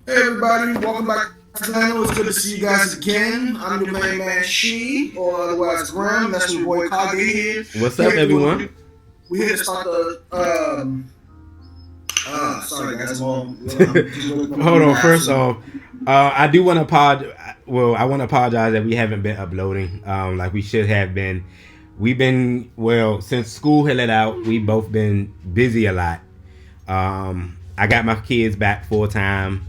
Hey everybody, welcome back to the channel. It's good to see you guys again. I'm your main man She, or otherwise Graham. That's your boy Kage here. What's up, everyone? We here to start the sorry guys, Hold on. First off, I do want to apologize. Well, I want to apologize that we haven't been uploading like we should have been. We've been since school had let out. We both been busy a lot. I got my kids back full time.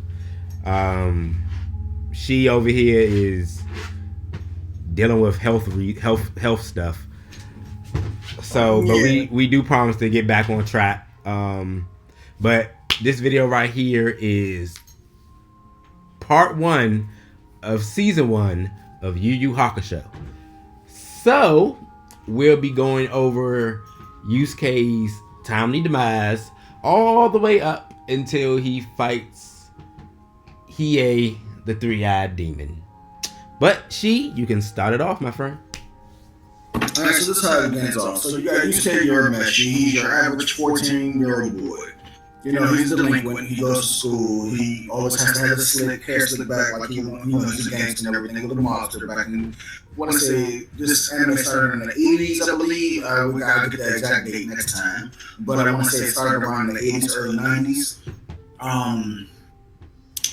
She over here is dealing with health stuff. So, but we do promise to get back on track. But this video right here is part 1 of season 1 of YuYu Hakusho. So, we'll be going over Yusuke's timely demise all the way up until he fights Hiei, the three-eyed demon. But you can start it off, my friend. Alright, so this is how it begins off. So you got Yusuke Urameshi. He's your average 14-year-old boy. You know, he's a delinquent. He goes to school. He always has to have his hair slicked back like he's a gangster and everything. A little monster back in, I want to say, this anime started in the 80s, I believe. We got to get the exact date next time. But I want to say it started around in the 80s, early 90s.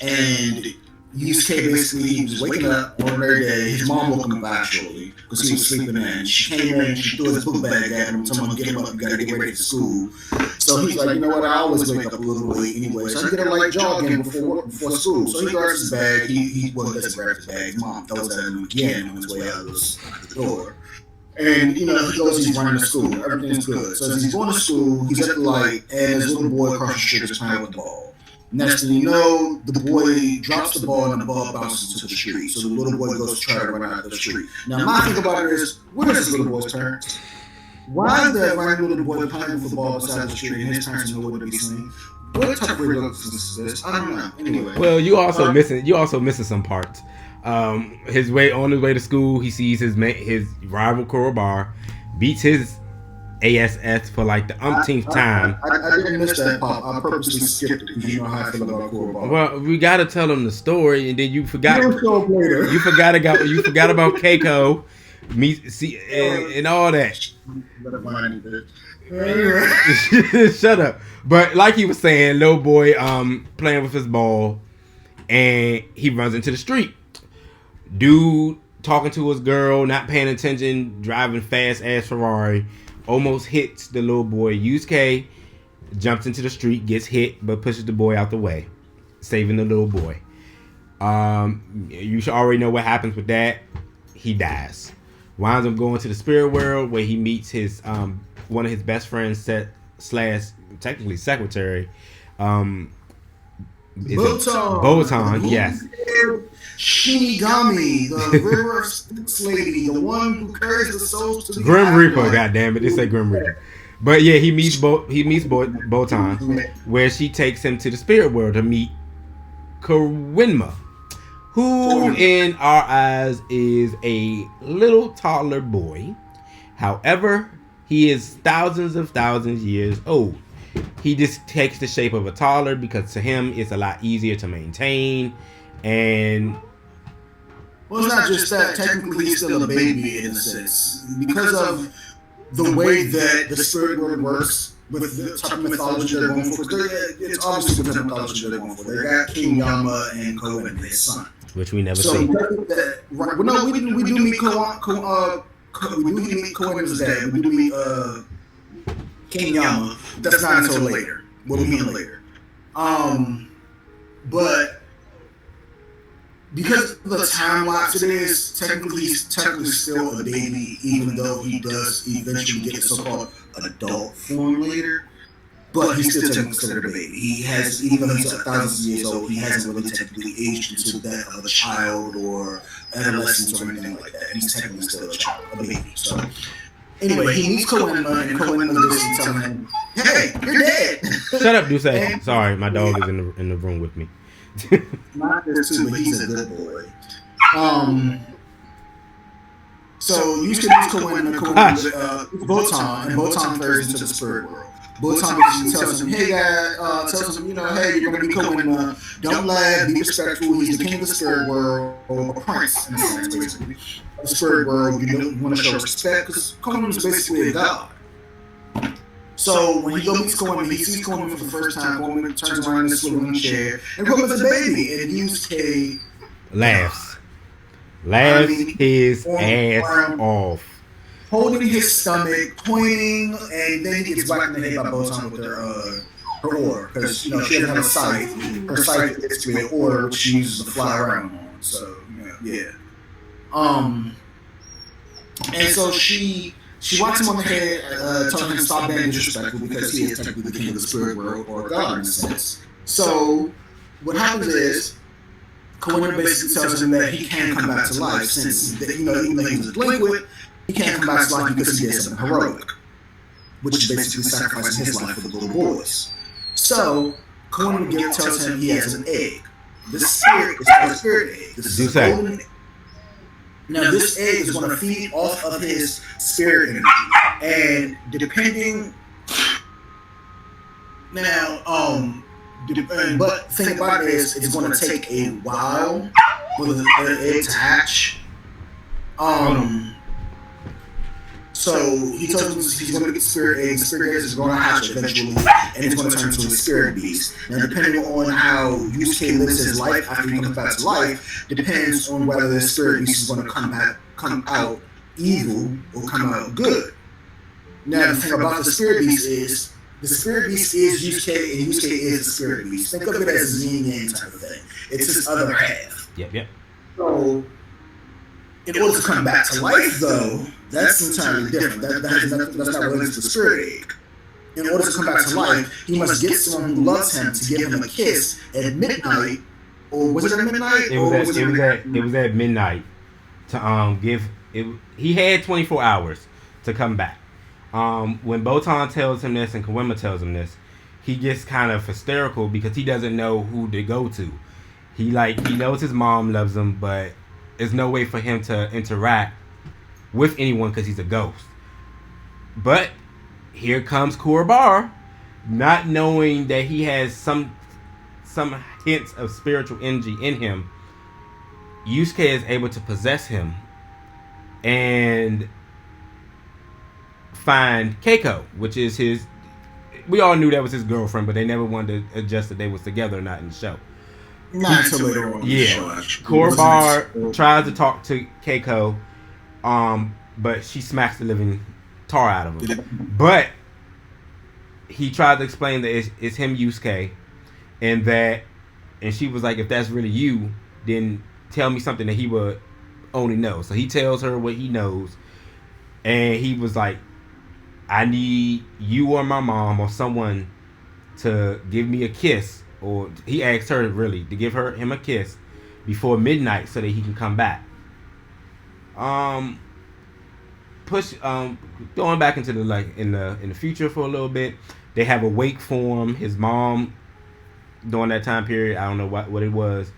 And Yusuke basically, he was waking up one very day. His mom woke him up actually because he was sleeping in. She came in, she threw his book bag at him, told him, get him up, you gotta get ready for school. So he's like, you know what, I always wake up a little late anyway, so I get a light jog in before school. So he grabs his bag, he doesn't grab his bag, his mom throws it at him again on his way out the door. And, you know, he goes, he's running to school, everything's good. So as he's going to school, he's at the light, and his little boy across the street is playing with the ball. Next thing you know, the boy drops the ball and the ball bounces into the street. So the little boy goes to try to run out of the street. Now, my thing about it is, what is this little boy's parents? Why is that random little boy playing with the ball beside the street and his parents know what to be seen? What type of realism is this? I don't know. Anyway. Well, you also missing some parts. On his way to school, he sees his rival Kurobar beats his ASS for like the umpteenth time. I didn't miss that part. I purposely skipped it because you know how I feel about Kurobar. Well, we got to tell him the story, and then you forgot. You forgot about Keiko, and all that. Shut up. But like he was saying, little boy playing with his ball, and he runs into the street. Dude talking to his girl, not paying attention, driving fast ass Ferrari, almost hits the little boy. Yusuke jumps into the street, gets hit, but pushes the boy out the way, saving the little boy. You should already know what happens with that. He dies. Winds up going to the spirit world where he meets his one of his best friends / technically secretary. Botan, yes. Shinigami, the River of Styx lady, the one who carries the souls to the Grim Reaper. Goddamn it, they say Grim Reaper. But yeah, he meets Botan, where she takes him to the spirit world to meet Kawinma, who in our eyes is a little toddler boy. However, he is thousands years old. He just takes the shape of a toddler because to him it's a lot easier to maintain. And well, it's not just that. Technically, he's still a baby in a sense because of the way that the spirit world works with the type of mythology they're going for. It's obviously the type of mythology they're going for. They got King Yama and Koen, his son, which we never see. Right? Well, no, we do meet Koen. We do meet Koen's dad. We do meet King Yama. That's not until later. We'll meet him later. But because of the time lapse it is, he's technically still a baby, even though he does eventually get the so-called adult form later. But he's still technically considered a baby. He has, even though he's thousands of years old, he hasn't really technically aged into that of a child or adolescence or anything like that. He's technically still a baby. So anyway, he meets Koenma, and Koenma is telling him, "Hey, you're dead." Shut up, Duce. Sorry, my dog is in the room with me. Not this too, but he's a good boy. So you can use Koen and Botan, and Botan turns into the spirit world. Botan basically tells him, hey guy, tells him, hey, you're gonna be Koenma. Don't lag, be respectful. He's the king of the spirit world, or prince in a sense, basically. The spirit world, you want to show respect because Koenma is basically a god. So when he meets Koenma, he sees Koenma for the first time. Koenma turns around in his swiveling chair, and Koenma's a baby, and Yusuke laughs his ass off, holding his stomach, pointing, and then he gets whacked in the head by Botan with her oar because she doesn't have a scythe. Her scythe is to be an oar which she uses to fly around on. So yeah. And so she whacks him on the head, telling him to stop being disrespectful because he is technically the king of the spirit world or God in a sense. So what happens is Koenma basically tells him that he can come back to life since even though he was delinquent, he can't come back to life because he did something heroic, which is basically sacrificing his life for the little boys. So Koenma tells him he has an egg. This spirit is called a spirit egg. This is a golden egg. Now, this egg is going to feed off of his spirit energy, and depending. Now, but the thing about it is, it's going to take a while for the egg to hatch. So he tells him he's going to get the spirit egg. The spirit egg is going to hatch eventually, and it's going to turn into a spirit beast. Now, depending on how Yusuke lives his life after he comes back to life, depends on whether the spirit beast is going to come out evil or come out good. Now, the thing about the spirit beast is Yusuke, and Yusuke is the spirit beast. Think of it as a yin yang type of thing. It's his other half. Yep. So, in order to come back to life, though, that's entirely different. That's not related to the spirit egg. In order to come back to life, he must get someone who loves him to give him a kiss at midnight. Or was it at midnight? It was at midnight to give it. He had 24 hours to come back. When Botan tells him this and Koenma tells him this, he gets kind of hysterical because he doesn't know who to go to. He knows his mom loves him, but there's no way for him to interact with anyone because he's a ghost. But here comes Kurobar, not knowing that he has some hints of spiritual energy in him. Yusuke is able to possess him and find Keiko, which is his. We all knew that was his girlfriend, but they never wanted to adjust that they was together or not in the show. Not until later on. Yeah, Kurobar tries to talk to Keiko, but she smacks the living tar out of him. But he tried to explain that it's him, Yusuke, and she was like, if that's really you, then tell me something that he would only know. So he tells her what he knows, and he was like, I need you or my mom or someone to give me a kiss. Or he asked her really to give him a kiss before midnight so that he can come back. Going back into in the future for a little bit, they have a wake for him. His mom during that time period, I don't know what it was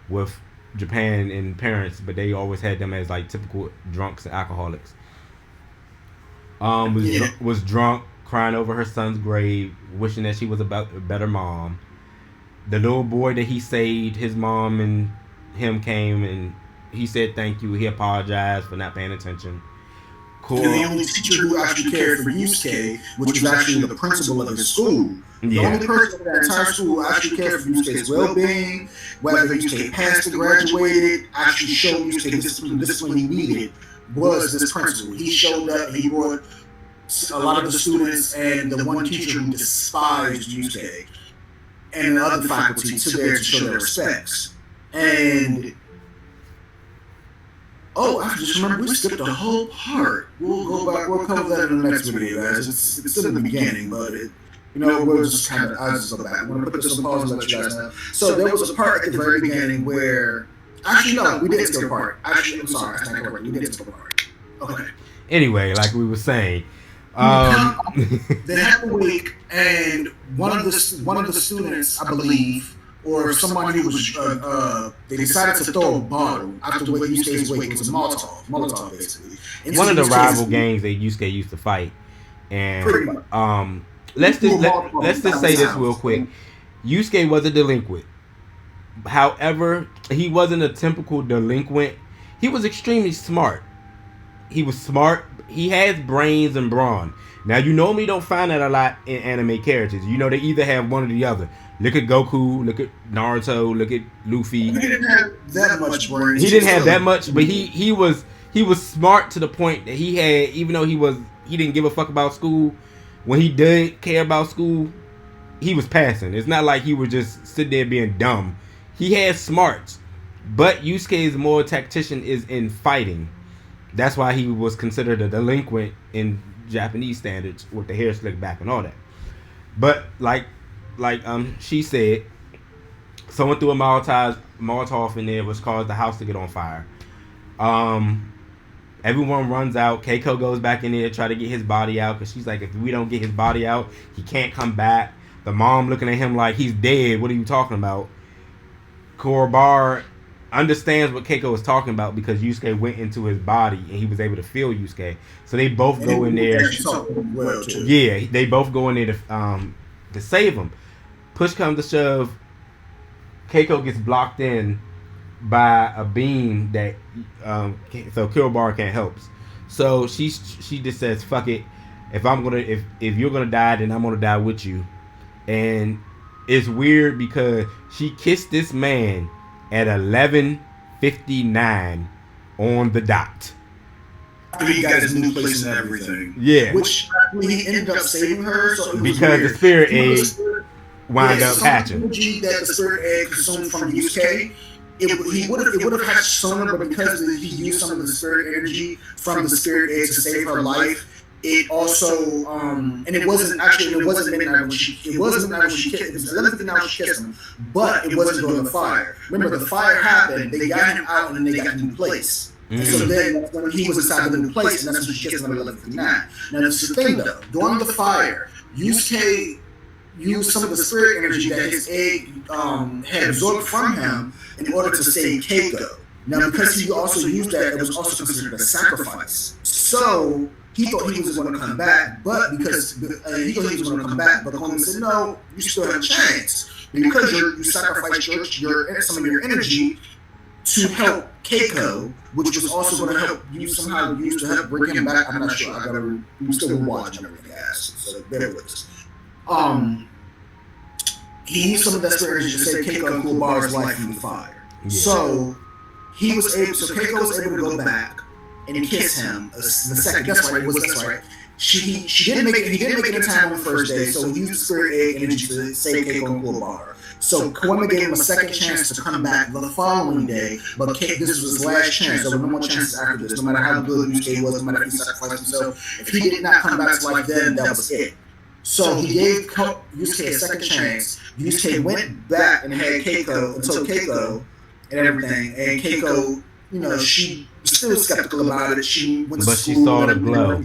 with Japan and parents, but they always had them as like typical drunks and alcoholics. Was drunk, crying over her son's grave, wishing that she was a better mom. The little boy that he saved, his mom and him came and he said thank you. He apologized for not paying attention. Cool. And the only teacher who actually cared for Yusuke, which was actually the principal of his school. The only person in that entire school who actually cared for Yusuke's well-being, whether Yusuke passed or graduated, actually showed Yusuke the discipline he needed, was this principal. He showed up and he brought a lot of the students and the one teacher who despised Yusuke and the other faculty to there to show their respects. And I just remember we skipped a whole part. We'll go back. We'll cover that in the next video, guys. It's still in the beginning, but we'll just kind of. I'll just go back. I'm gonna put this on pause and let you guys know. So there was a part at the very beginning where, actually no, we did skip a part. Actually, I'm sorry, I stand corrected. We did skip a part. Okay. Anyway, like we were saying. They had a week, and one of the students, I believe, or someone who was, they decided to throw a bottle after what Yusuke's wake. It was a Molotov basically. One of the rival gangs that Yusuke used to fight, and let's just say this real quick. Yusuke was a delinquent. However, he wasn't a typical delinquent. He was extremely smart. He was smart. He has brains and brawn. Now, you normally don't find that a lot in anime characters. You know, they either have one or the other. Look at Goku, look at Naruto, look at Luffy. He didn't have that much brains. He didn't have that much, but he was smart to the point that he had, even though he didn't give a fuck about school, when he did care about school, he was passing. It's not like he was just sitting there being dumb. He had smarts. But Yusuke's more tactician is in fighting. That's why he was considered a delinquent in Japanese standards with the hair slicked back and all that. But like she said, someone threw a Molotov in there, which caused the house to get on fire. Everyone runs out. Keiko goes back in there to try to get his body out because she's like, if we don't get his body out, he can't come back. The mom looking at him like, he's dead. What are you talking about? Kurobar understands what Keiko was talking about because Yusuke went into his body and he was able to feel Yusuke. So they both go in there. Yeah, they both go in there to save him. Push comes to shove. Keiko gets blocked in by a beam that so Kurobar can't help. So she just says, "Fuck it. If you're gonna die, then I'm gonna die with you." And it's weird because she kissed this man at 11:59 on the dot. He got his new place and everything. Yeah. Which he ended up saving her. So because the spirit egg wound up hatching. Energy that the spirit egg consumed from Yusuke, it would have hatched sooner, but because he used some of the spirit energy from the spirit egg to save her life, it also and it wasn't midnight when she kissed. It was 11:59 when she kissed him, but it wasn't during the fire. Remember, the fire happened. They got him out and then they got a new place. And so then when he was inside the new place, and that's when she kissed him at 11:59. Now that's the thing though. During the fire, Yusuke used some of the spirit energy that his egg had absorbed from him in order to save Keiko. Now because he also used that, it was also considered a sacrifice. So he thought he was going to come back, but Coleman said, "No, you still have a chance because you sacrificed some of your energy to help Keiko, which was also going to help you somehow use to help bring him back." I'm not sure. We still watching everything, guys. So bear with us. He used some of that spirit energy to save Keiko and Kurobar's life from the fire. Yeah. So Keiko was able to go back and kiss him the second. That's right. He didn't make it in time on the first day, so he used the spirit egg energy to save Keiko and Kurobar. So Koima gave him a second chance to come back the following day, but this was his last chance. There were no more chances after this. No matter how good Yusuke was, no matter if he sacrificed himself, if he did not come back to life then, that was it. So he gave Yusuke a second chance. Yusuke went back and had Keiko and told Keiko and everything, and Keiko, she was still skeptical about it. She went to school, she saw the glow.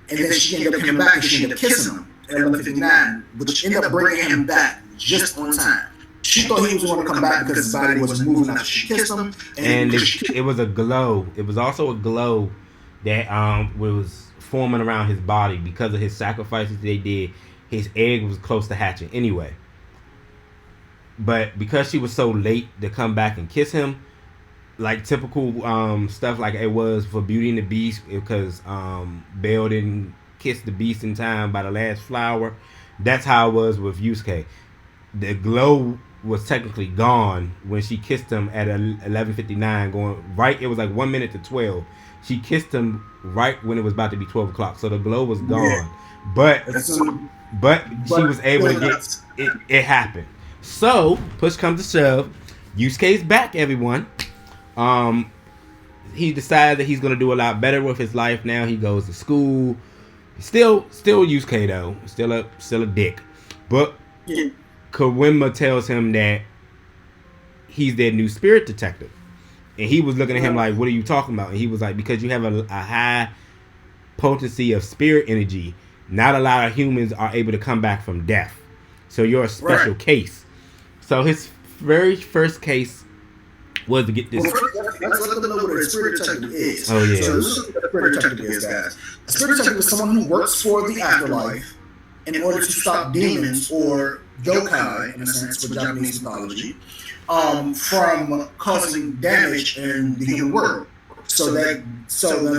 And then she ended up coming back and she ended up kissing him at 11:59, which ended up bringing him back just on time. She thought he was going to come back because his body wasn't moving after she kissed him. And it was a glow. It was also a glow that was forming around his body because of his sacrifices they did. His egg was close to hatching anyway. But because she was so late to come back and kiss him, like typical stuff like it was for Beauty and the Beast, because Belle didn't kiss the Beast in time by the last flower. That's how it was with Yusuke. The glow was technically gone when she kissed him at 11:59, going right. It was like 1 minute to 12. She kissed him right when it was about to be 12 o'clock, so the glow was gone. Yeah. But she was able to get it. It happened. So push comes to shove, Yusuke's back. Everyone. He decided that he's gonna do a lot better with his life now. He goes to school. Still Yusuke though. Still a dick. But Kawima tells him that he's their new spirit detective. And he was looking at him like, "What are you talking about?" And he was like, "Because you have a high potency of spirit energy. Not a lot of humans are able to come back from death. So you're a special case." So his very first case was to get this. Well, let's let them know what a spirit detective is. Oh yeah. So this is what a spirit detective is, guys. A spirit detective is someone who works for the afterlife, in order to stop demons or yokai, in a sense, for Japanese mythology, from causing damage in the human world. So the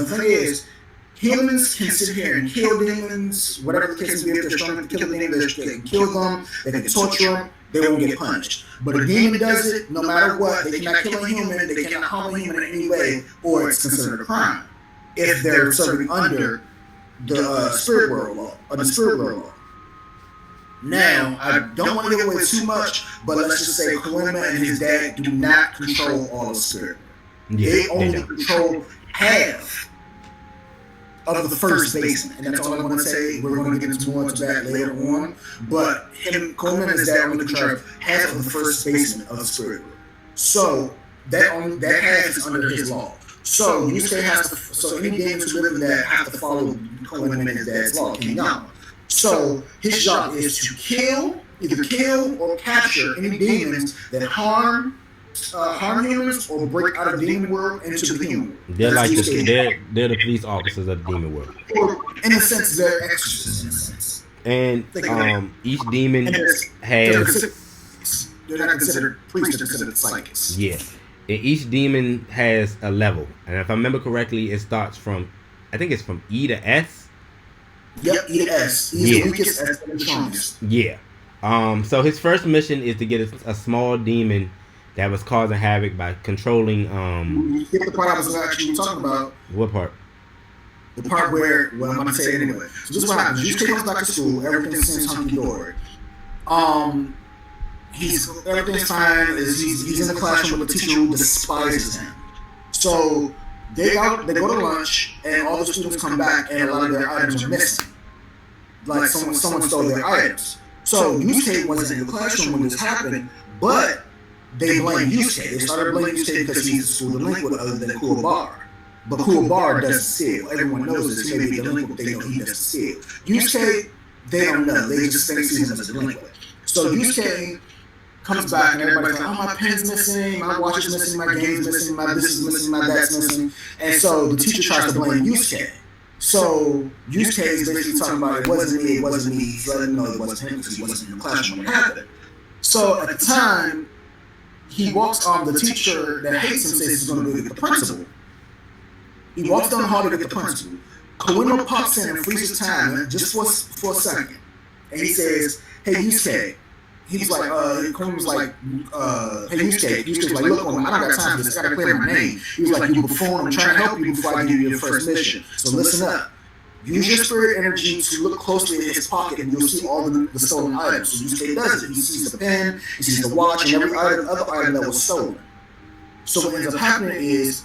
thing is, humans can sit here and kill demons, whatever the case may be. If they're strong enough to kill the demon, they can kill them, they can torture them, they won't get punished. But a demon does it, no matter what, they cannot kill a human, they cannot harm a human in any way, or it's considered a crime if they're serving under the spirit world law, or the spirit world law. Now, I don't want to give away too much, but let's just say Koenma and his dad do not control all of spirit. Yeah, they only control half of the first baseman, and that's all I want to say. We're going to get into more into that later on, but Koenma and his dad only control half of the first baseman of the spirit world. So that half is under his law. So Yusuke has to. So any demons who live in that have to follow Koenma and his dad's law, Kinyama. So his job is to either kill or capture any demons that harm humans or break out of the demon world into the human world. They're like they're the police officers of the demon world. Or, in a sense, they're exorcists. In a sense. And each demon has. They're not considered priests. They're considered psychics. Yeah, and each demon has a level, and if I remember correctly, it starts from, I think it's from E to S. Yep, E to S. He's the weakest, S the strongest. Yeah. So his first mission is to get a small demon that was causing havoc by controlling. You get the part I was actually talking about. What part? The part where, well, I'm going to say it anyway. So this is what happens. Yusuke comes back to school. Everything seems hunky dory. Everything's fine. He's in the classroom with a teacher who despises him. So they go to lunch, and all the students come back, and a lot of their items are missing. Like someone stole their items. So Yusuke wasn't in the classroom when this happened, but they blame Yusuke. They started blaming Yusuke because he's a school delinquent other than Kuwabara. But Kuwabara doesn't steal. Everyone knows this. He may be a delinquent, they know he doesn't steal. Yusuke, they don't know. They just think he's a delinquent. So Yusuke comes back and everybody's like, oh, my pen's missing, my watch is missing, my game's missing, my this is missing, my that's missing. And so the teacher tries to blame Yusuke. So Yusuke is basically talking about it wasn't me. He's letting him know it wasn't him because he wasn't in the classroom when it happened. So at the time, he walks on the teacher that hates him says he's going to go get the principal. He walks down the hall to get the principal. Koenma pops in and freezes time just for a second. And he says, hey, Yusuke. He's like, Koenma was like, hey, Yusuke. Yusuke's like, look, I don't got time for this. I got to clear my name. He was like, you buffoon, I'm trying to help you before I give you your first mission. So listen up. Use your spirit energy to look closely at his pocket, and you'll see all the stolen items. So Yusuke does it. He sees the pen, he sees the watch, and every other item that was stolen. So what ends up happening is,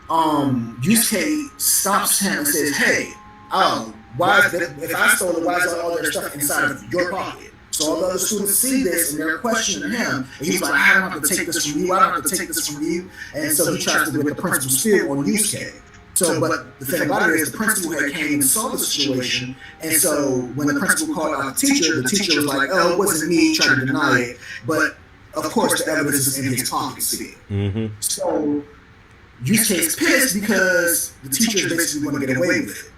Yusuke stops him and says, hey, if I stole it, why is all their stuff inside of your pocket? So all the other students see this and they're questioning him. And he's like, I don't have to take this from you. I don't have to take this from you. And so he tries to get the principal's spirit on Yusuke. So, but the thing about it is the principal had came and saw the situation. And so when the principal called out the teacher was like, oh, it wasn't me, trying to deny it. But of course, the evidence is in his pocket still. Mm-hmm. So Yusuke's pissed because the teacher is basically going to get away with it.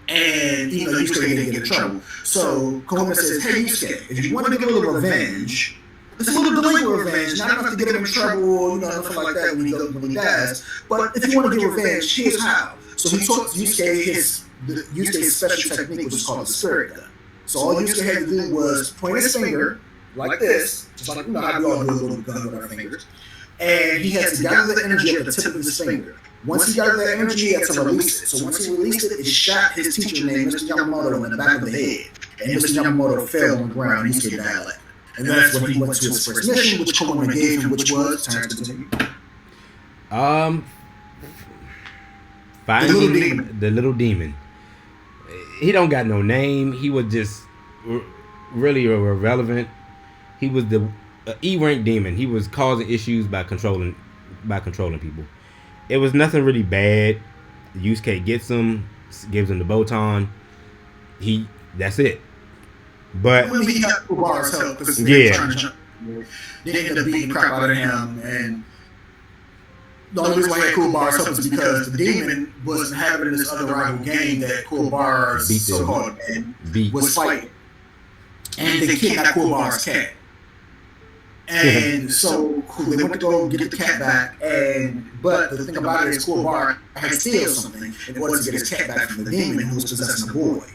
And Yusuke didn't get in trouble. So Koenma says, hey Yusuke, if you want to get a little revenge, it's a little delinquent revenge, not enough to get him in trouble, nothing like that when he dies. But if you want to get revenge, here's how. So he taught Yusuke's special technique, which is called the spirit gun. So all Yusuke had to do was point his finger like this, just like how we all do a little gun with our fingers. And he had to gather the energy at the tip of his finger. Once he gathered that energy, he had to release it. So once he released it, it shot his teacher named Mr. Yamamoto in the back of the head. And Mr. Yamamoto fell on the ground. Yusuke died like that. And that's when he went to his first mission, which Koenma gave him, which was finding the little demon. He don't got no name. He was just really irrelevant. He was the E-rank demon. He was causing issues by controlling people. It was nothing really bad. Yusuke gets him, gives him the Botan. That's it. But he got Kuwabara's help because they were trying to jump. They ended up beating the crap out of him, and the only reason why he had Kuwabara's help is because the demon was inhabiting this other rival gang that Kuwabara's so-called was fighting. And they kidnapped Kuwabara's cat. And so they went to go get the cat back, but the thing about it is Kuwabara had to steal something in order to get his cat back from the demon who was possessing the boy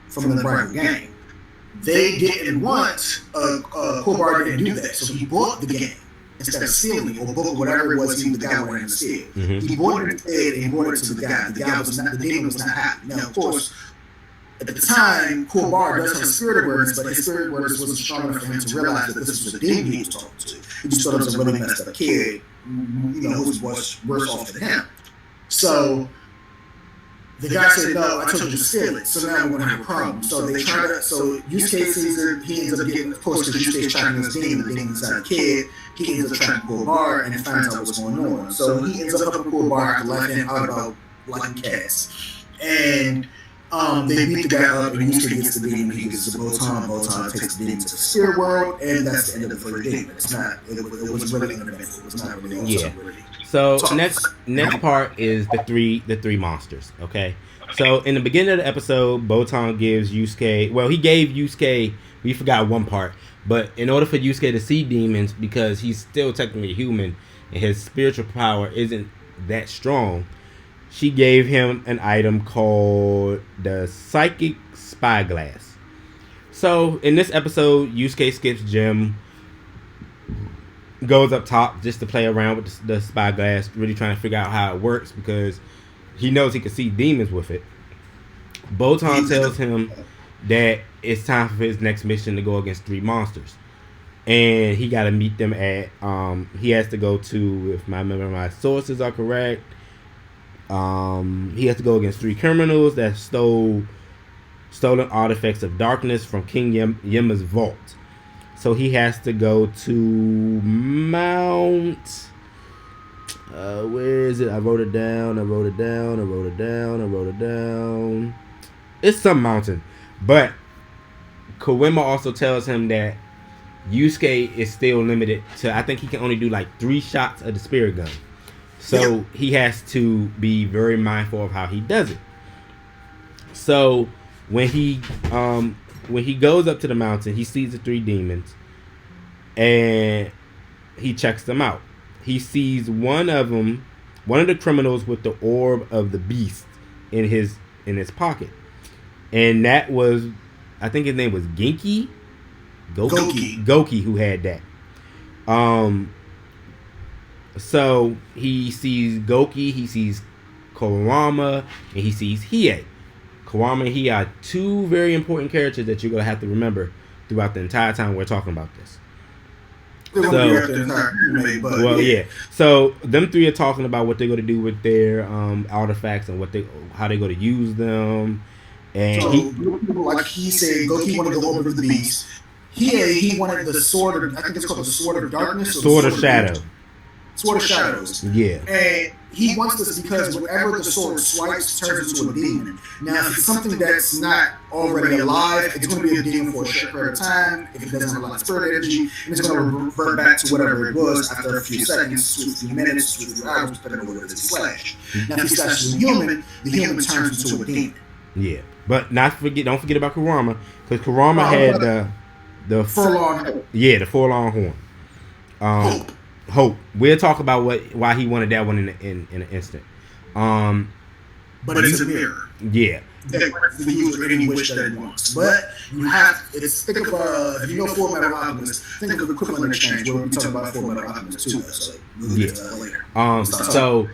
from the rival gang. They didn't want Kuwabara didn't do that, so he bought the gang instead of stealing or book whatever it was he was the guy wanted to steal. He bought it instead and bought it to the guy. The demon was not happy. Now, of course, at the time, Kuwabara does have spirit awareness, but his spirit awareness wasn't strong enough for him to realize that this was a demon he was talking to. He just thought it was a really messed up kid, who was worse off than him. So the guy said, "No, I told you to steal it." So now we're gonna have a problem. So they try to. So Yusuke sees it. He ends up getting, of course, because Yusuke's tracking this demon. The demon's not a kid. He ends up tracking Kuwabara and finds out what's going on. So he ends up helping Kuwabara to let him out about liking cats. And they beat the guy up, and Yusuke gets the demon. He gets the Botan. Botan takes the demon to the spirit world, and that's the end of the first demon. It's not. It was really uneventful. It was not really awesome. Really. So next part is the three monsters. Okay. So in the beginning of the episode, Botan gives Yusuke. Well, he gave Yusuke. We forgot one part, but in order for Yusuke to see demons, because he's still technically human and his spiritual power isn't that strong, she gave him an item called the Psychic Spyglass. So in this episode, Yusuke skips gym, goes up top just to play around with the spyglass, really trying to figure out how it works because he knows he can see demons with it. Botan tells him that it's time for his next mission to go against 3 monsters. And he got to meet them at, he has to go to, if my sources are correct, he has to go against 3 criminals that stolen artifacts of darkness from King Yema's vault. So he has to go to Mount. Where is it? I wrote it down. It's some mountain. But Kawema also tells him that Yusuke is still limited to, I think he can only do like 3 shots of the spirit gun. So he has to be very mindful of how he does it. So when he goes up to the mountain, he sees the 3 demons, and he checks them out. He sees one of the criminals with the orb of the beast in his pocket, and that was, I think his name was Genki, Goki, who had that. So he sees Goki, he sees Kurama, and he sees Hiei. Kurama and Hiei are 2 very important characters that you're going to have to remember throughout the entire time we're talking about this. So them 3 are talking about what they're going to do with their artifacts and how they're going to use them. And he said, Goki wanted to go over the beast. He wanted the sword of, I think it's called the sword of darkness. Sword of shadow. Sword of shadows. Yeah. And he wants this because whenever the sword swipes, it turns into a demon. Now, if it's something that's not already alive, it's going to be a demon for a short period of time. If it doesn't have a lot of spirit energy, and it's going to revert back to whatever it was after a few seconds, to a few minutes, to a few hours, depending on what it is flesh. Now, if it's actually human, the human turns into a demon. Yeah. But don't forget about Kurama, because Kurama had the forlorn hope. Yeah, the forlorn horn. Hope. We'll talk about why he wanted that one in an instant. But it's a mirror. Yeah. That grants the user any wish that it wants. But you have, think of, if you know Full Metal Alchemist, think of equivalent exchange. We'll be talking about Full Metal Alchemist too. So we'll get to that later. So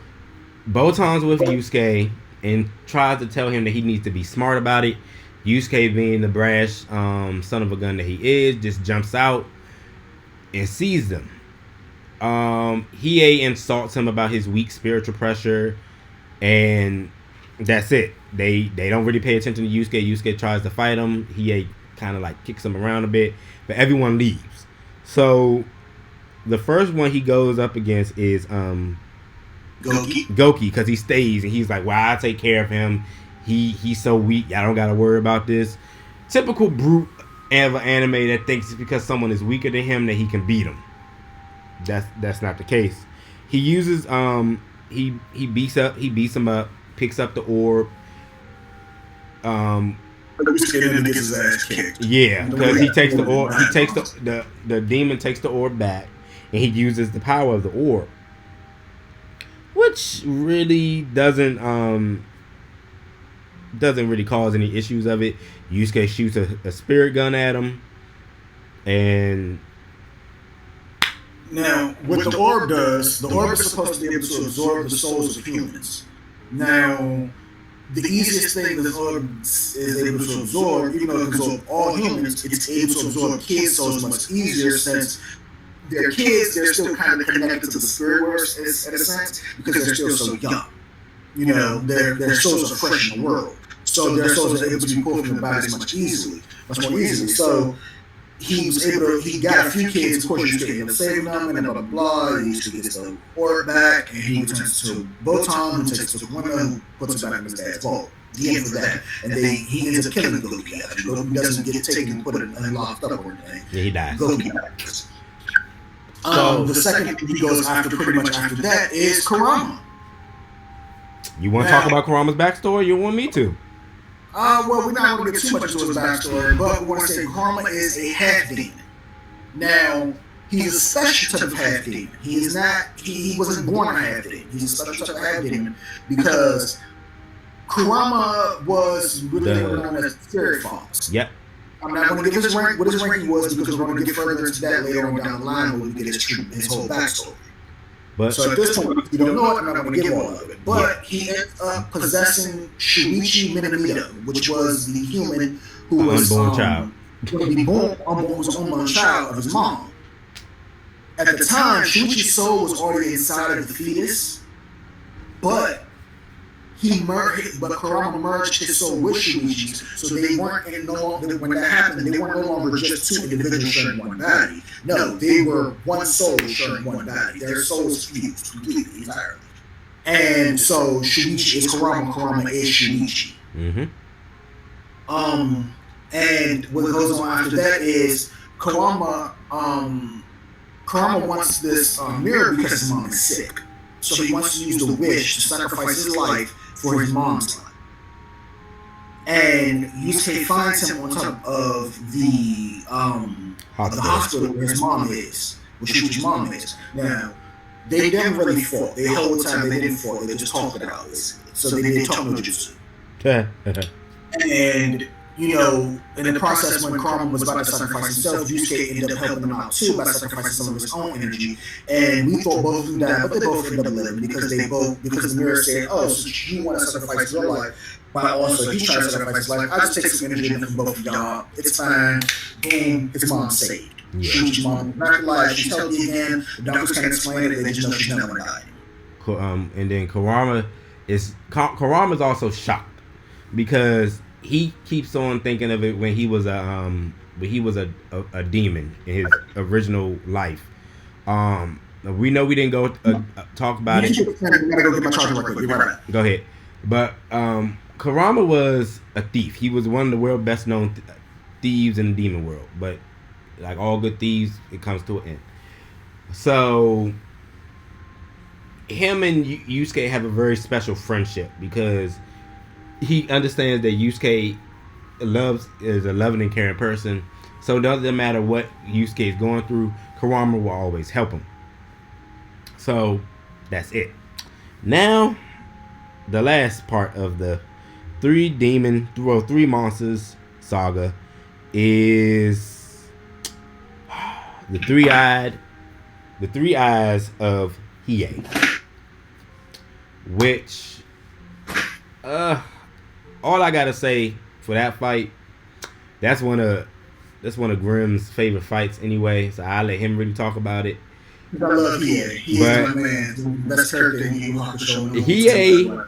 Botan's with Yusuke and tries to tell him that he needs to be smart about it. Yusuke, being the brash son of a gun that he is, just jumps out and sees them. Hiei insults him about his weak spiritual pressure, and that's it. They don't really pay attention to Yusuke. Yusuke tries to fight him. Hiei kind of like kicks him around a bit, but everyone leaves. So the first one he goes up against is Goki, because he stays and he's like, "Well, I'll take care of him. He's so weak. I don't gotta worry about this." Typical brute of an anime that thinks it's because someone is weaker than him that he can beat him. That's not the case. He uses he beats him up, picks up the orb. Yusuke then gets his ass kicked. Yeah, because he takes the orb. He takes the demon takes the orb back, and he uses the power of the orb, which really doesn't really cause any issues of it. Yusuke shoots a spirit gun at him, and now what the orb does, the orb is supposed to be able to absorb the souls of humans. Now, the easiest thing this orb is able to absorb, even though it can absorb all humans, it's able to absorb kids' souls much easier since they're kids, they're still kind of connected to the spirit world in a sense because they're still so young. You know, their souls are fresh in the world. So their souls are able to be pulled from their bodies much more easily. So he got a few kids, of course, he ended up saving them, and blah, blah, blah. He used to get the orb back, and he returns to Botan, who takes the one who puts it back in his dad's vault. The end of that. And he ends up killing Goki after. Goki doesn't get taken and put it unlocked up or anything. Yeah, he dies. Goki dies. The second he goes after, pretty much after that, is Kurama. You want to talk about Kurama's backstory? You want me to? Well, we're not going to get too much into his backstory, but we want to say Kurama is a half demon. Now, he's a special type of half demon. He wasn't born a half demon. He's a special type of half demon because Kurama was really known as Spirit Fox. Yep. I'm not going to give his rank, what his ranking was, because we're going to get further into that later on down the line when we get his whole backstory. But, so at this point, if you don't know it, I'm not going to give all of it. But he ends up possessing Shuichi Minamito, which was the human who was unborn child. Was an unborn child of his mom. At the time, Shuichi's soul was already inside of the fetus, but Kurama merged his soul with Shuichi's, so they weren't when that happened, they weren't no longer just two individuals sharing one body. No, they were one soul sharing one body. Their souls fused completely, entirely. And so Shuichi is Kurama is Shuichi. Mm-hmm. And what goes on after that is Kurama wants this mirror because his mom is sick. So he wants to use the wish to sacrifice his life for his mom's life. And Yusuke finds him on top of the hospital where his mom is, where Shuichi's mom is. Now, they didn't really fought. The whole time they didn't fight. They just talked about this. So they didn't talk no jutsu. And, you know, in the process when Kurama was about to sacrifice himself, Yusuke ended up helping him out too by sacrificing some of his own energy. And we thought both of them died, but they both ended up living because the mirror said, oh, so you want to sacrifice your life, but also he's trying to sacrifice his life. I'll just take some energy from both of y'all. It's fine. Boom, his mom's saved. Yeah. Shuichi's mom not alive. She's healthy again. The doctors can't explain it. They just know she's never going to die. And then Kurama is also shocked because he keeps on thinking of it when he was a demon in his original life. We know we didn't go talk about it. Go ahead. But Kurama was a thief. He was one of the world's best known thieves in the demon world. But like all good thieves, it comes to an end. So him and Yusuke have a very special friendship because he understands that Yusuke is a loving and caring person. So it doesn't matter what Yusuke is going through, Kurama will always help him. So that's it. Now, the last part of the three monsters saga is the three eyes of Hiei, which all I gotta say for that fight, that's one of Grimm's favorite fights anyway, so I'll let him really talk about it. I love Hiei. He is my man. Best character in YuYu Hakusho. Hiei,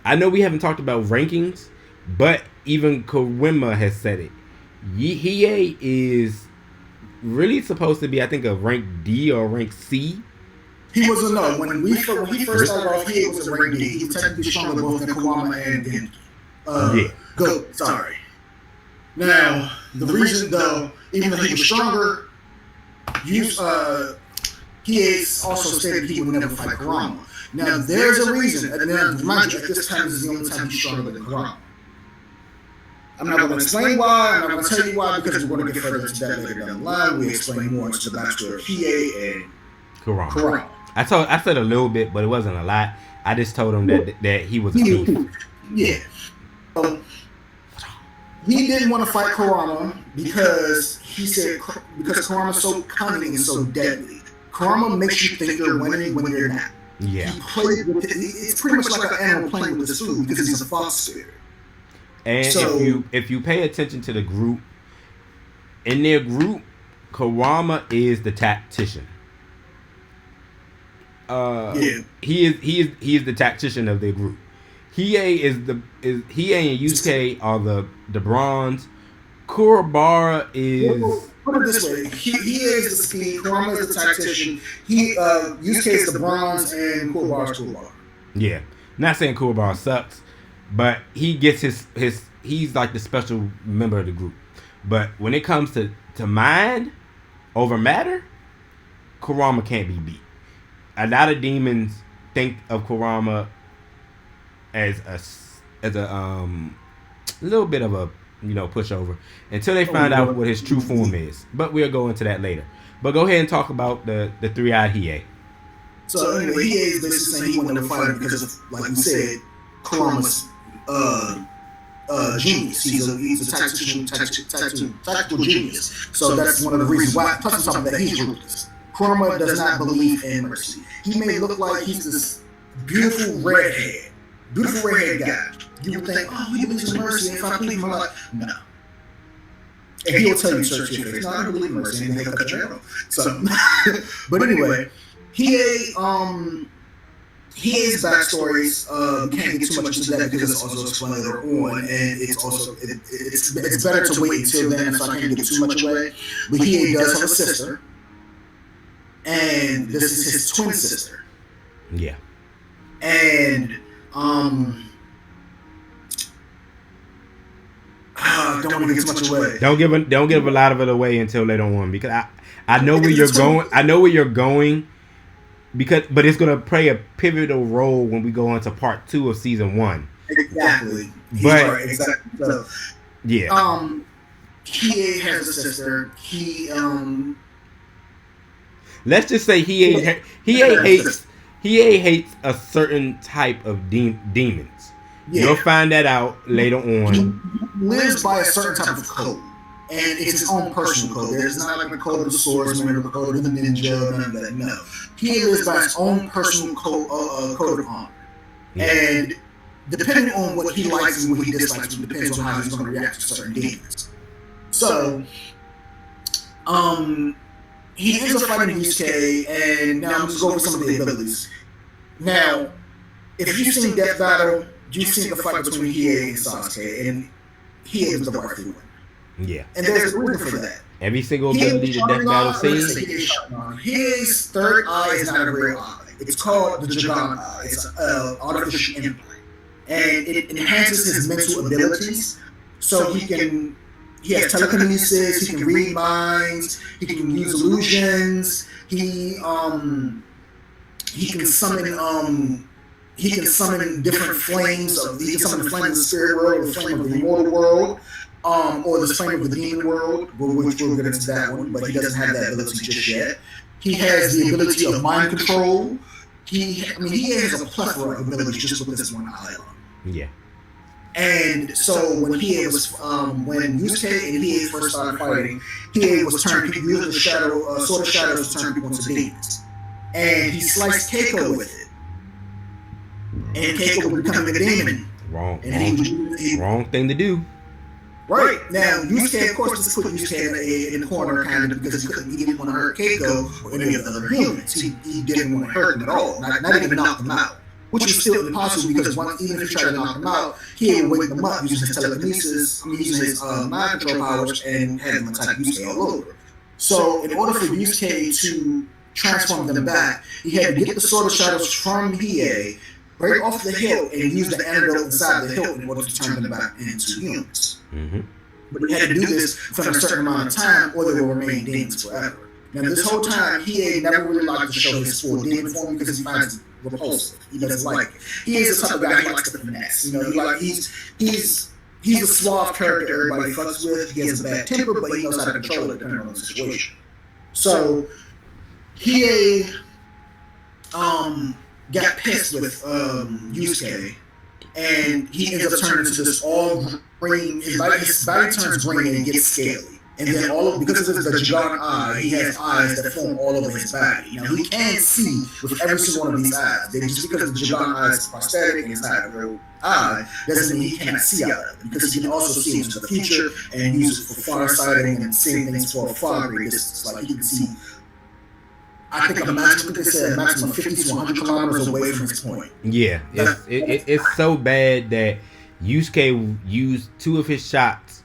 I know we haven't talked about rankings, but even Kawima has said it. Hiei is really supposed to be, I think, a rank D or rank C. He wasn't, no. When he first started off, Hiei was a rank D. He was technically stronger both than Kawama and Genki. Go, sorry. Now, the reason, though, even though he was stronger, Hiei also stated he would never fight Kurama. Now, there's a reason, and now, mind you, at this time, this is the only time he's stronger than Kurama. I'm not going to explain why, I'm not going to tell you why, because we're going to get further into that later down the line. We explain more into the backstory of Hiei and Kurama. I said a little bit, but it wasn't a lot. I just told him that he was a thief. Yeah. He didn't want to fight Kurama because he said because Kurama's so cunning and so deadly. Kurama makes you think you're winning when you're not. Yeah. He plays with it. It's pretty much like an animal playing with his food because he's a fox spirit. And so, if you pay attention to the group, in their group, Kurama is the tactician. He is the tactician of their group. Hiei and Yusuke are the bronze. Kurabara is. Put it this way: Hiei is the speed, Kurama is the tactician. Yusuke is the bronze, and Kurabara is Kurabara. Yeah, not saying Kurabara sucks, but he gets his. He's like the special member of the group. But when it comes to mind over matter, Kurama can't be beat. A lot of demons think of Kurama as a little bit of a pushover until they find out what his true form is. But we'll go into that later. But go ahead and talk about the 3-eyed Hiei. So anyway, Hiei is basically saying he wanted to fight him because of, like we said, Kurama's genius. He's a tactical genius. So that's one of the reasons why. Plus, on top of that, he's ruthless. Kurama does not believe in mercy. He may look like he's this beautiful redhead guy. You would think, oh, he believes in mercy. If I plead for my life, no. And he'll tell you straight to your face, no, I don't believe in mercy, and he'll cut your head off. So, but anyway, Hiei's backstories, can't get too much into that because it's also explained later on, and it's also it's better to wait until then, so I can't give too much away. But Hiei does have a sister, and this is his twin sister. Yeah. And don't want to give too much away. Don't give a lot of it away until later on because I know where you're going. I know where you're going but it's going to play a pivotal role when we go into part 2 of season 1. Exactly. But exactly. So, yeah. Hiei has a sister. Let's just say Hiei hates a certain type of demons. Yeah. You'll find that out later on. He lives by a certain type of code, and it's his own personal code. There's not like the code of the swordsman or the code of the ninja, none of that. No, he lives by his own personal code of honor, and depending on what he likes and what he dislikes, it depends on how he's going to react to certain demons. So, he ends up fighting Yusuke, and now I'm just going over some of the abilities. Now, if you've seen Death Battle, you've seen the fight between Hiei and Sasuke, and Hiei was the rightful winner. Yeah. And there's a reason for that. Every single ability the Death Battle scene. Hiei's third eye is not a real eye. It's called the Jagan eye. It's an artificial implant. And it enhances his mental abilities, so he has telekinesis, he can read minds, he can use illusions, he can summon different flames. He can summon the flame of the spirit world, the flame of the immortal world, or the flame of the demon world, which we'll get into that one, but he doesn't have that ability just yet. He has the ability of mind control. He has a plethora of abilities just with this one eye on. Yeah. And so when Hiei was, when Yusuke and Hiei first started fighting, Hiei was turning people using the sword of shadows to turn people into demons, and he sliced Keiko with it, and Keiko was becoming a demon. Wrong thing to do. Right now, Yusuke, of course, just put Yusuke in the corner, kind of because he didn't want to hurt Keiko or any of the other humans. He didn't want to hurt them at all, not even knock them out. Which is still impossible because even if you try to knock him out, he would wake them up using his telekinesis, using his mind control powers, and have them attack Yusuke all over. So, in order for Yusuke to transform them back, he had to get the sword of shadows from Hiei, break off the hilt, and use the antidote inside the hilt in order to turn them back into humans. Mm-hmm. But he had to do this for a certain amount of time, or they will remain demons forever. Now, this whole time, he ain't never really liked to show his full demon form because he finds it repulsive. He doesn't like it. He is the type of guy he likes to finesse. You know, he's a suave character everybody fucks with. He has a bad temper, but he knows how to control it depending on the situation. So, he got pissed with Yusuke, and he ends up turning into this all green. His body turns green and gets scaly. And then because of the Jagan eye, he has eyes that form all over his body. Now, he can't see with every single one of these eyes. Just because the Jagan eye is prosthetic and it's not a real eye, doesn't mean he cannot see out of it. Because he can also see into the future and use it for farsighting and seeing things for a far greater distance. Like, he can see, I think they said a maximum 50 to 100 kilometers away from his point. Yeah, it's so bad that Yusuke used 2 of his shots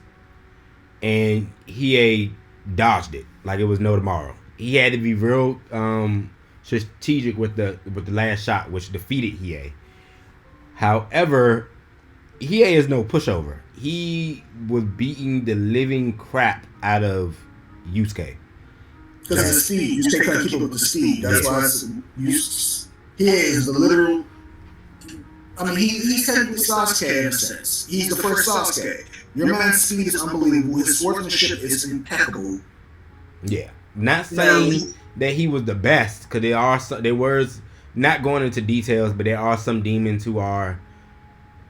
and he dodged it like it was no tomorrow. He had to be real strategic with the last shot, which defeated Hiei. However, Hiei is no pushover. He was beating the living crap out of Yusuke. Because of the speed. Yusuke couldn't keep up with the speed. That's why Hiei is the literal... I mean, he's technically Sasuke in a sense. He's the first Sasuke. Your man's speed is unbelievable. His swordsmanship is impeccable. Yeah, not saying that he was the best, because there was not going into details, but there are some demons who are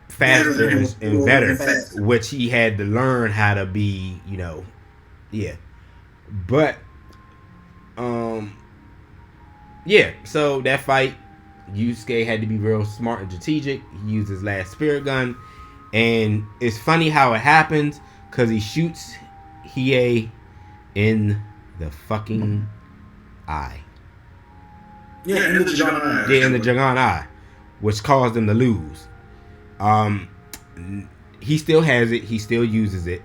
faster and better, which he had to learn how to be. You know, yeah. But, yeah. So that fight, Yusuke had to be real smart and strategic. He used his last spirit gun. And it's funny how it happens, because he shoots Hiei in the fucking eye. Yeah, in the Jagan eye. Yeah, in the Jagan eye, which caused him to lose. He still has it. He still uses it.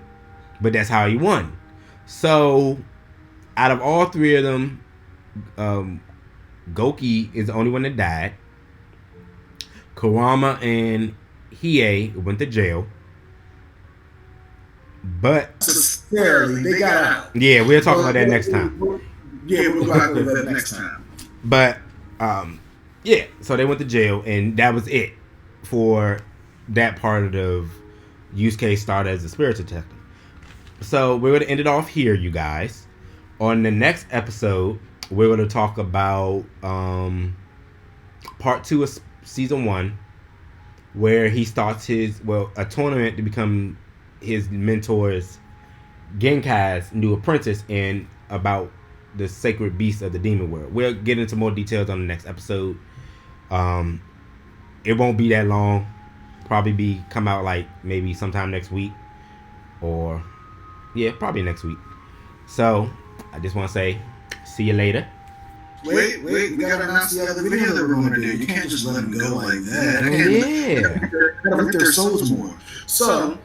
But that's how he won. So, out of all 3 of them, Goki is the only one that died. Kurama and Hiei went to jail, but they got out. Yeah, we'll talk about that next time. Yeah, we'll talk about that next time. But yeah, so they went to jail, and that was it for that part of Yusuke started as a spirit detective. So we're going to end it off here, you guys. On the next episode, we're going to talk about part 2 of season 1. Where he starts a tournament to become his mentor's Genkai's new apprentice, and about the sacred beast of the demon world. We'll get into more details on the next episode. It won't be that long. Probably come out like maybe sometime next week, or probably next week. So I just want to say, see you later. Wait, we gotta announce the other video that we're going to do. You can't just let them go like that. Gotta rip their souls more. So,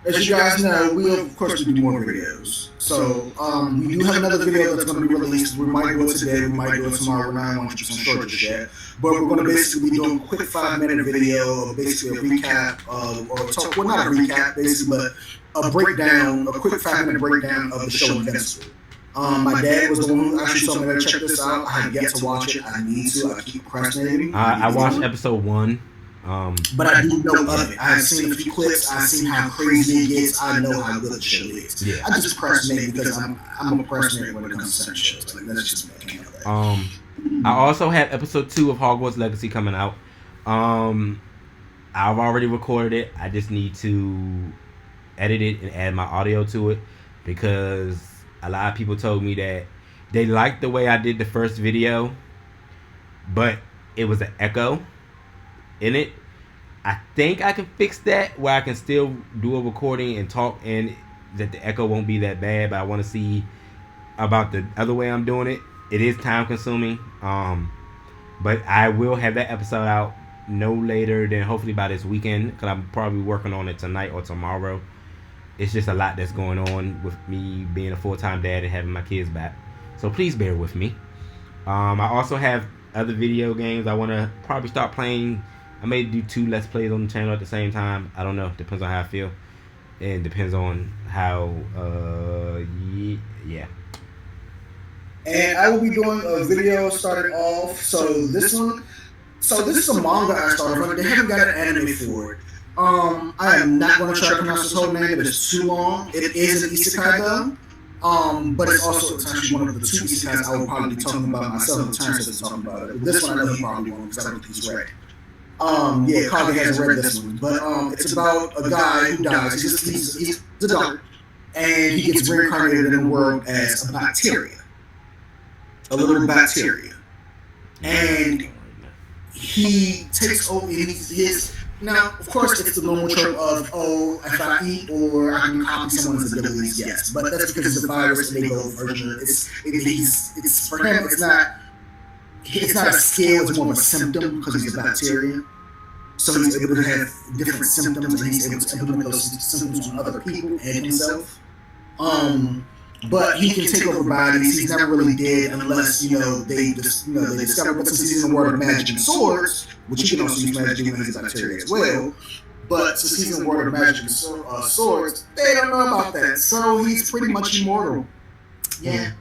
as you guys know, we'll, of course, do more videos. So, we do have another video that's going to be released. We might do it today, we might do it tomorrow. We're not 100% sure just yet. But we're going to basically be doing a quick 5-minute video of basically a recap not a recap, basically, but a breakdown, a quick 5-minute breakdown of the show Invincible. My dad was the one who actually told me to check this out. I have yet to watch it. I need to. I keep procrastinating. I watched episode 1. But I do know of it. I've seen a few clips. I've seen how crazy it gets. I know how good the show is. Yeah. I just procrastinate because I'm a procrastinator when it comes to certain shows. Like, that's just me. I can't help that. I also have episode 2 of Hogwarts Legacy coming out. I've already recorded it. I just need to edit it and add my audio to it, because a lot of people told me that they liked the way I did the first video, but it was an echo in it. I think I can fix that where I can still do a recording and talk, and that the echo won't be that bad. But I want to see about the other way I'm doing it. It is time consuming, but I will have that episode out no later than hopefully by this weekend, because I'm probably working on it tonight or tomorrow. It's just a lot that's going on with me being a full-time dad and having my kids back. So please bear with me. I also have other video games I want to probably start playing. I may do 2 Let's Plays on the channel at the same time. I don't know. Depends on how I feel. And depends on how, yeah. And I will be doing a video starting off. So this is a manga I started from. They haven't got an anime for it. I am not going to try to pronounce this whole name, but it's too long. It is an isekai though. But it's actually one of the two isekais I will probably be talking about myself in terms of talking about it. This one I know he probably won't because I don't think he's read. Yeah, Kage hasn't read this one, but it's about a guy who dies. He's a doctor, and he gets reincarnated in the world as a bacteria, a little bacteria, and he takes over. His now, of course, it's the normal trope of if I eat or I can copy someone's abilities, yes, but that's because it's a virus and they go version. It's for him. It's not a skill. It's more of a symptom because he's a bacteria. So he's able to have different symptoms, and he's able to implement those symptoms on other people and himself. But he can take over bodies. He's never really dead unless they discover. But since he's in the world of magic and swords, which he can also use magic even as a bacteria as well. But since he's in the world of magic and swords, they don't know about that. So he's pretty much immortal. Yeah.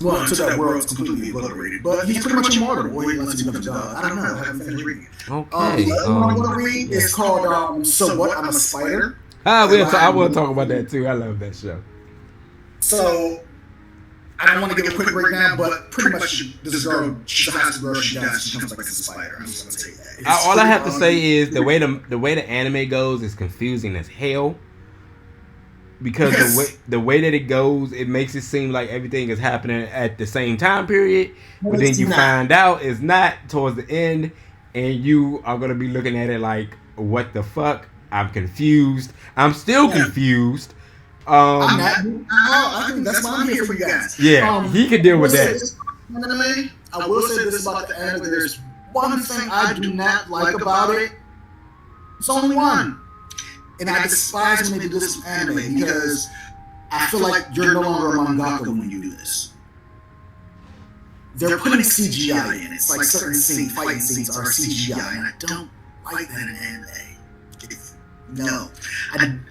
Well, until that world's completely obliterated. But he's pretty much immortal, or he lets him become a god. I don't know. I haven't finished reading it. Okay. The other one I'm going to read is called So What? I'm a Spider. I will talk about that too. I love that show. So, I don't want to give a quick breakdown, but pretty much this girl, she's a high school girl, she dies, she comes back as a spider. I'm just going to say that. All I have to say is the way the anime goes is confusing as hell. Because the way that it goes, it makes it seem like everything is happening at the same time period. But then you find out it's not towards the end. And you are going to be looking at it like, what the fuck? I'm confused. I'm still confused. I think that's why I'm here for you guys. Yeah, he could deal with that. I will say this about the anime. There's one thing I do not like about it. It's only one. And I despise when they do this in anime because I feel like you're no longer a mangaka when you do this. They're putting CGI in it. It's like certain fighting scenes are CGI, and I don't like that in anime. No.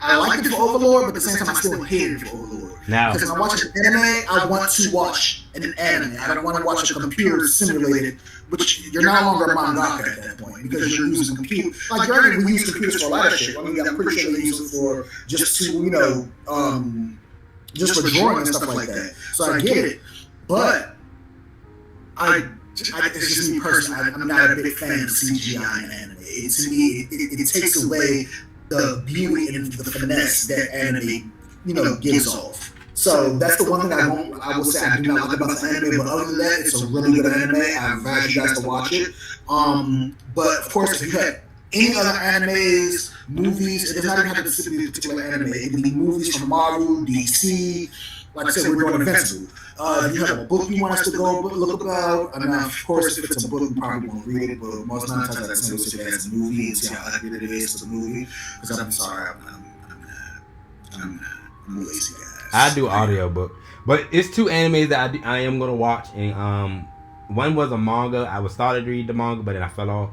I like it for Overlord, but at the same time I still hate it for Overlord. Now, because when I watch an anime, I want to watch an anime. I don't want to watch a computer simulated, which you're no longer a mangaka at that point because you're using a computer. Like, granted, we use computers for a lot of shit. I mean, I'm pretty sure they use it for just for drawing and stuff like that. So I get it. But it's just me personally. I'm not a big fan of CGI in anime. To me, it takes away the beauty and the finesse that anime, gives off. So that's the one thing I will say I do not like about the anime. But other than that, it's a really good anime. I advise you guys to watch it. But of course, if you have any other animes, movies, it does not even have to be a particular anime. It can be movies from Marvel, DC. Like I said, we're doing Invincible. If you have a book you want us to go look about, and of course, if it's a book, we probably won't read it, but most times I'd say we'll it as a movie and see how accurate it is for the movie. Because I'm sorry, I'm lazy, guys. I do audiobook. But it's two animes that I am going to watch. And one was a manga. I was started to read the manga, but then I fell off.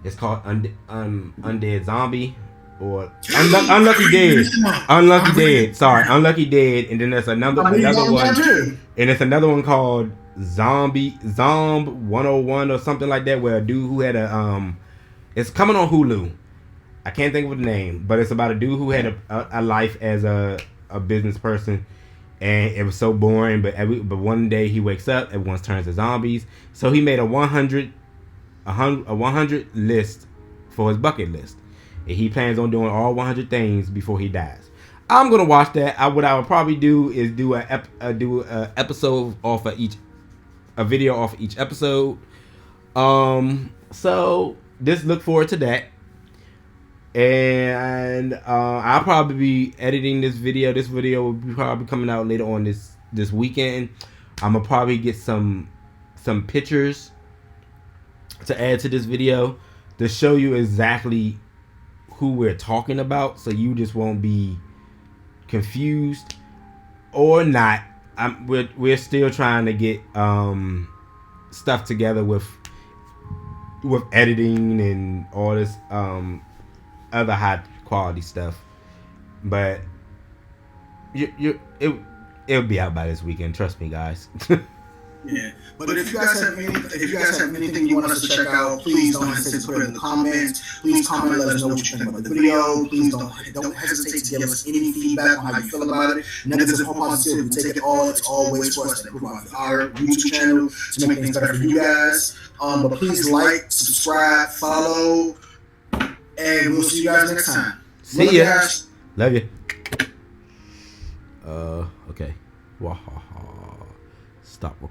It's called Undead Zombie. Or Unlucky Dead. Unlucky Dead. Sorry, Unlucky Dead. And then there's another one. And it's another one called Zomb 101 or something like that, where a dude who had it's coming on Hulu. I can't think of the name, but it's about a dude who had a life as a business person, and it was so boring. But one day he wakes up, everyone turns to zombies. So he made a 100 list for his bucket list. And he plans on doing all 100 things before he dies. I'm gonna watch that. What I would probably do is do a episode off of a video off of each episode. So just look forward to that. And I'll probably be editing this video. This video will be probably coming out later on this weekend. I'm gonna probably get some pictures to add to this video to show you exactly who we're talking about, so you just won't be confused or not. We're still trying to get stuff together with editing and all this other high quality stuff, but it's It'll be out by this weekend. Trust me, guys. Yeah, but if you guys have anything you want us to check out, please don't hesitate to put it in the comments. Please comment, let us know what you think about the video. Please don't hesitate to give us any feedback on how you feel about it. Negative or positive, we take it all. It's all ways for us to improve our YouTube channel to make things better for you guys. But please like, subscribe, follow, and we'll see you guys next time. See ya. Guys. Love you. Okay. Stop recording.